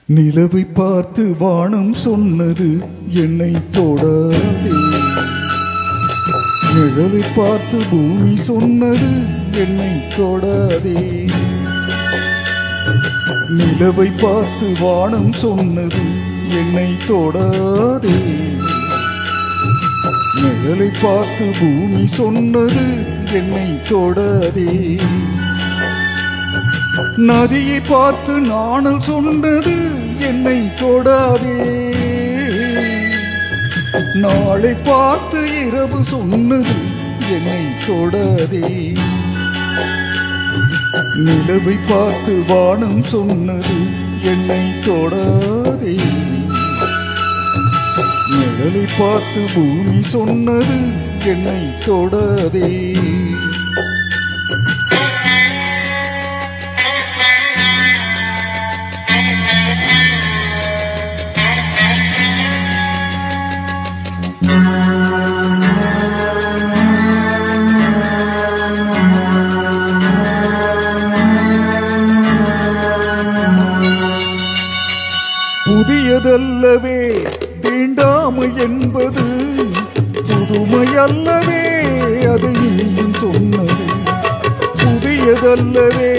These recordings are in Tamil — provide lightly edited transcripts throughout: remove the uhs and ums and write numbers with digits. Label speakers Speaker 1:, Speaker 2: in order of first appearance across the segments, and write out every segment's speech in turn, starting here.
Speaker 1: நிலவை பார்த்து வானம் சொன்னது என்னை தொடாதே. நிழலை பார்த்து பூமி சொன்னது என்னை தொடாதே. நிலவை பார்த்து வானம் சொன்னது என்னை தொடாதே. நிழலை பார்த்து பூமி சொன்னது என்னை தொடாதே. நதியை பார்த்து நாணல் சொன்னது என்னை தொடாதே. நாளை பார்த்து இரவு சொன்னது என்னை தொடாதே. நிலவை பார்த்து வானம் சொன்னது என்னை தொடாதே. நிழலை பார்த்து பூமி சொன்னது என்னை தொடாதே. புதியதல்லவே தீண்டாமை என்பது, புதுமையல்லவே அதை நீயும் சொன்னது. புதியதல்லவே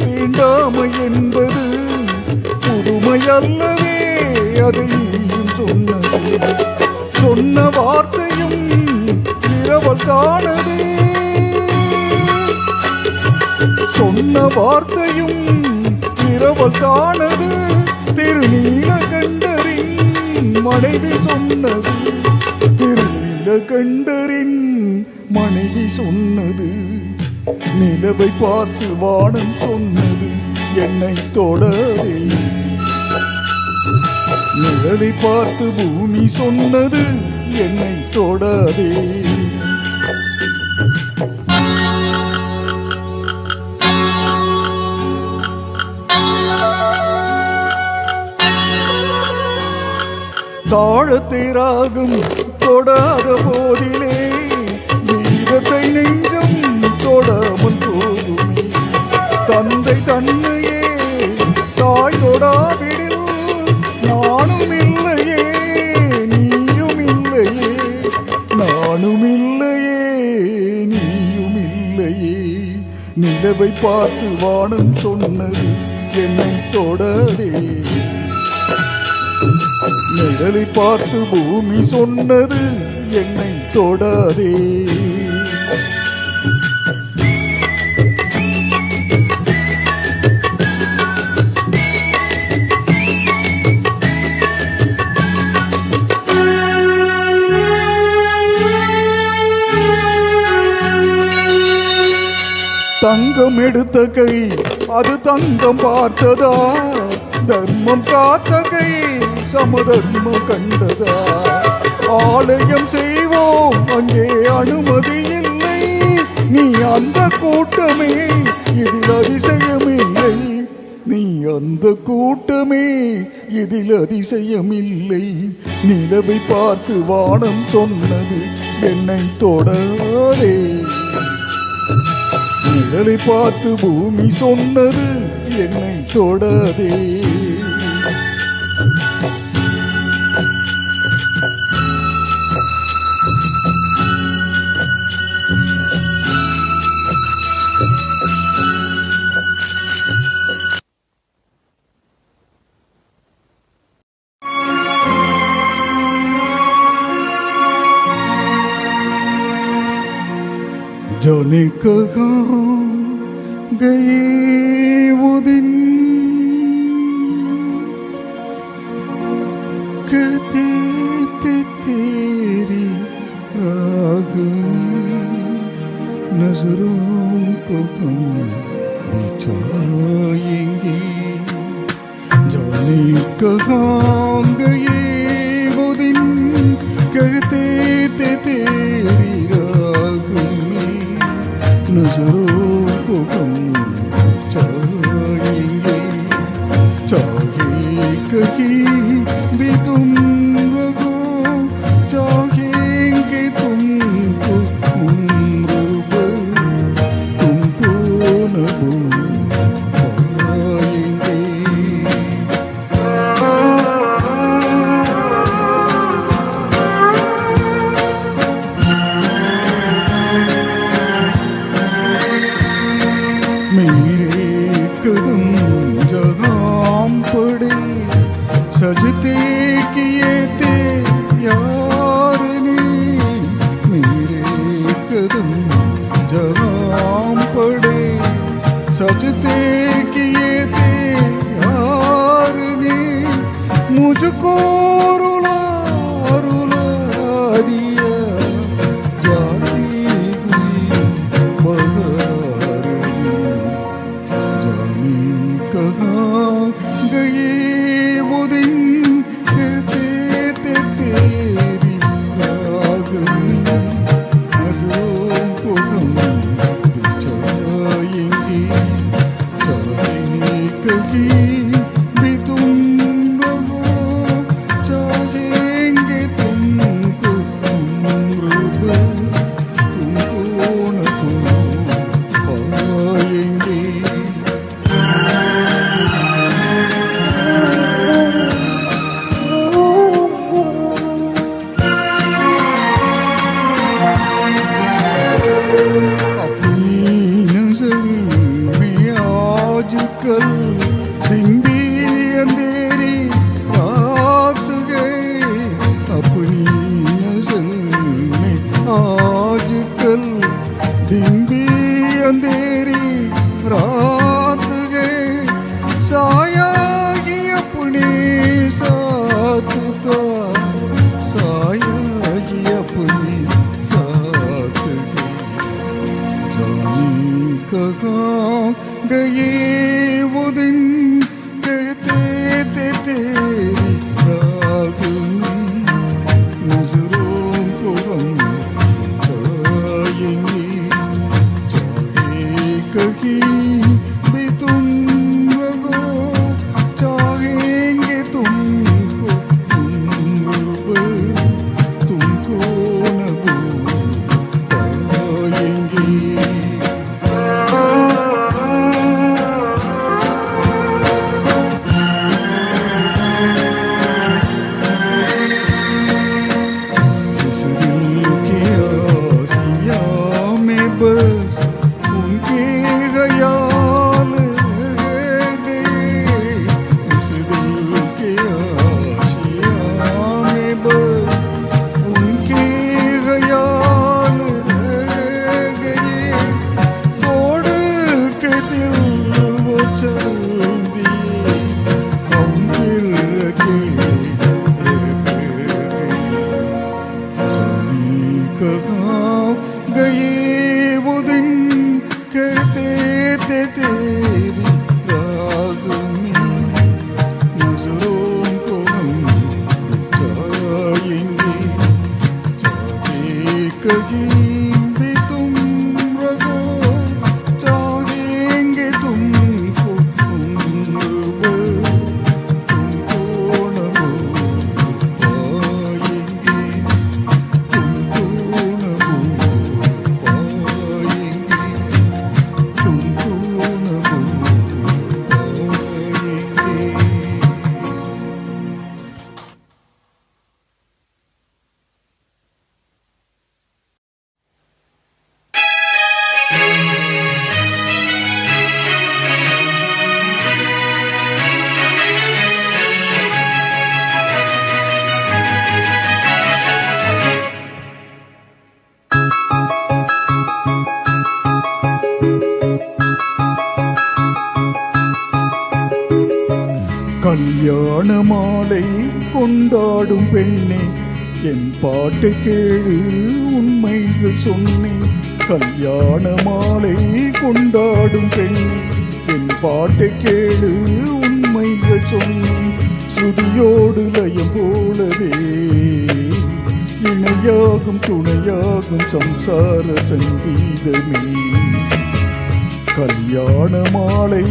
Speaker 1: தீண்டாமை என்பது, புதுமையல்லவே அதை நீயும் சொன்னது. சொன்ன வார்த்தையும் இரவல் தானது. சொன்ன வார்த்தையும் இரவல் தானது. திருநீலகண்டரின் மனைவி சொன்னது. திருநீலகண்டரின் மனைவி சொன்னது. நிலவை பார்த்து வானம் சொன்னது என்னை தொடாதே. நிழலை பார்த்து பூமி சொன்னது என்னை தொடாதே. தாளத்தை ராகம் தொடாத போதிலே கீதத்தை நெஞ்சம் தொடாமல் போகுமே. தந்தை தன்னையே தாய் தொடாவிடில் நானும் இல்லையே, நீயும் இல்லையே. நானும் இல்லையே, நீயும் இல்லையே. நிலவை பார்த்து வானம் சொன்னது என்னை தொடாதே. நிழலை பார்த்து பூமி சொன்னது என்னை தொடாதே. தங்கம் எடுத்த கை அது தங்கம் பார்த்ததா? தர்மம் காத்த கை சமதர்மம் கண்டதா? ஆலயம் செய்வோம் அங்கே அனுமதி இல்லை. நீ அந்த கூட்டமே இதில் அதிசயமில்லை. நீ அந்த கூட்டமே இதில் அதிசயமில்லை. நிலவை பார்த்து வானம் சொன்னது என்னை தொடாதே. நிழலை பார்த்து பூமி சொன்னது என்னை தொடாதே. जाने कहाँ गए वो दिन, कहते थे तेरी रागनी नजरों को हम बिछाएंगे. जाने कहाँ गए वो दिन, कहते थे तेरी नजरों को हम चाहेंगे. चाहे कहीं भी तुम रहो, चाहेंगे तुमको उम्र भर, तुमको न भूल पाएंगे. सजते किए थे यार ने मेरे कदम जहाँ पड़े सजते किए थे यार ने मुझको रुला रुला दिया जाती हुई बहार में जाने कहाँ गए वो दिन कहते थे तेरी राग में नजरों को हम बिछाएंगे चाहे कहीं भी तुम रहो चाहेंगे तुमको उम्र भर तुमको न पाएंगे कल दिन भी अंधेरी रात गए अपनी नजर में आज कल दिन भी अंधेरी रात गए साया ही अपने साथ था साया ही अपने साथ है जाने कहाँ गए वो दिन कहते थे तेरी राग में नजरों को हम चाहेंगे चाहे कहीं भी तुम रहो चाहेंगे तुमको उम्र भर तुमको न पाएंगे बस उनके ख्याल रह गए इस दिल के आशिया में बस उनके ख्याल रह गए तोड़ के दिल वो चल दिए हम फिर अकेले जाने कहाँ गए वो दिन कहते थे तेरी राग में नजरों को हम बिछाएंगे चाहे कहीं भी तुम रहो चाहेंगे तुमको उम्र भर तुमको न पाएंगे तुमको न पाएंगे तुमको न पाएंगे கல்யாண மாலை கொண்டாடும் பெண்ணே என் பாட்டை கேளு உண்மைகள் சொன்னேன் கல்யாண மாலை கொண்டாடும் பெண்ணே என் பாட்டை கேளு உண்மைகள் சொன்னேன் ஸ்ருதியோடு லயம் போலவே இணையாகும் துணையாகும் சம்சார சங்கீதமே கல்யாண மாலை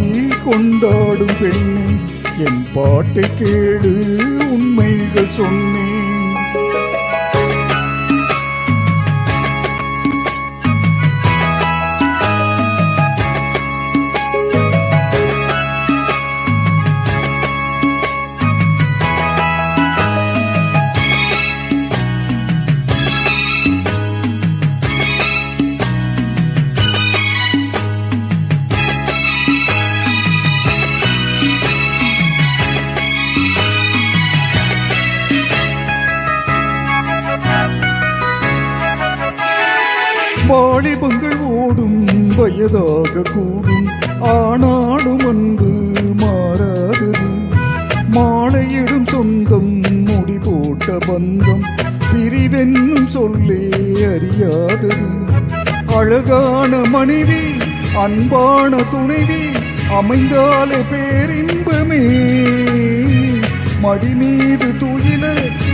Speaker 1: கொண்டாடும் பெண்ணே என் பாட்டை கேளு உண்மைகள் சொன்னேன் வயதாக கூடும் ஆனாலும் அன்பு மாறாதது. மாலையிடும் சொந்தம் முடி போட்ட பந்தம் பிரிவென்னும் சொல்லே அறியாதது. அழகான மனைவி அன்பான துணைவி அமைந்தாலே பேரின்பமே. மடி மீது துயில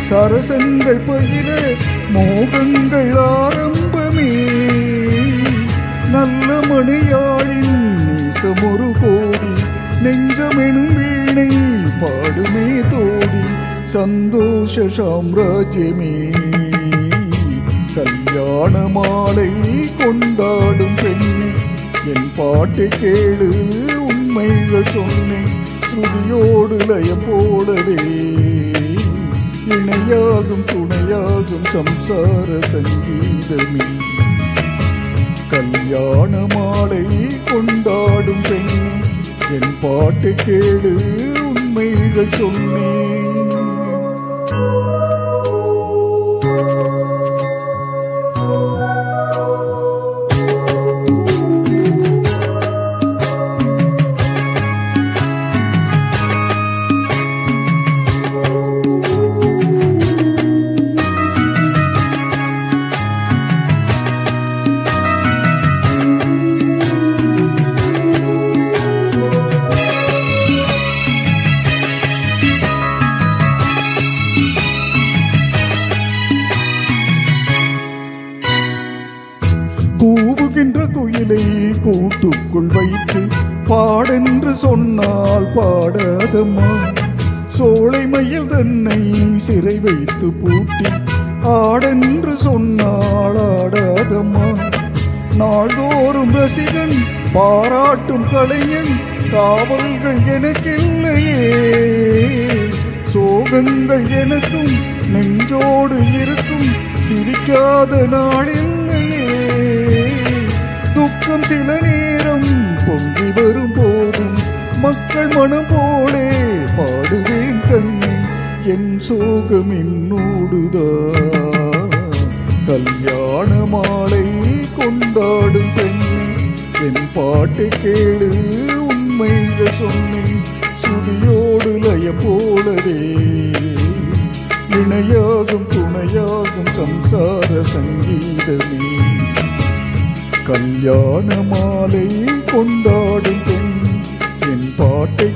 Speaker 1: சரசங்கள் பயில மோகங்கள் ஆரம்பமே. நல்ல மணியாளின் நேசம் ஒரு கோடி நெஞ்சமெனும் வீணை பாடுமே தோடி சந்தோஷ சாம்ராஜ்யமே. கல்யாண மாலை கொண்டாடும் பெண்ணே என் பாட்டை கேளு உண்மைகள் சொன்னேன் ஸ்ருதியோடு லயம் போடவே. இணையாகும் துணையாகும் சம்சார சங்கீதமே. கல்யாண மாலை கொண்டாடும் பெண்ணே என் பாட்டை கேளு உண்மைகள் சொன்னேன். கூவுகின்ற குயிலை கூட்டுக்குள் வைத்து பாடென்று சொன்னால் பாடாதம்மா. சோலை மயில் தன்னை சிறை வைத்து பூட்டி ஆடென்று சொன்னால் ஆடாதம்மா. நாள்தோறும் ரசிகன் பாராட்டும் கலைஞன் காவல்கள் எனக்கில்லையே. சோகங்கள் எனக்கும் நெஞ்சோடு இருக்கும் சிரிக்காத நாளில்லையே. துக்கம் சில நேரம் பொங்கி வரும் போதும் மக்கள் மனம் போலே பாடுவேன் கண்ணே என் சோகம் என்னோடுதான். கல்யாண மாலை கொண்டாடும் பெண்ணே என் பாட்டை கேளு உண்மைகள் சொன்னேன் சுதியோடு லயம் போலவே. இணையாகும் துணையாகும் சம்சார சங்கீதமே. கல்யாண மாலை கொண்டாடும் பெண் என் பாட்டை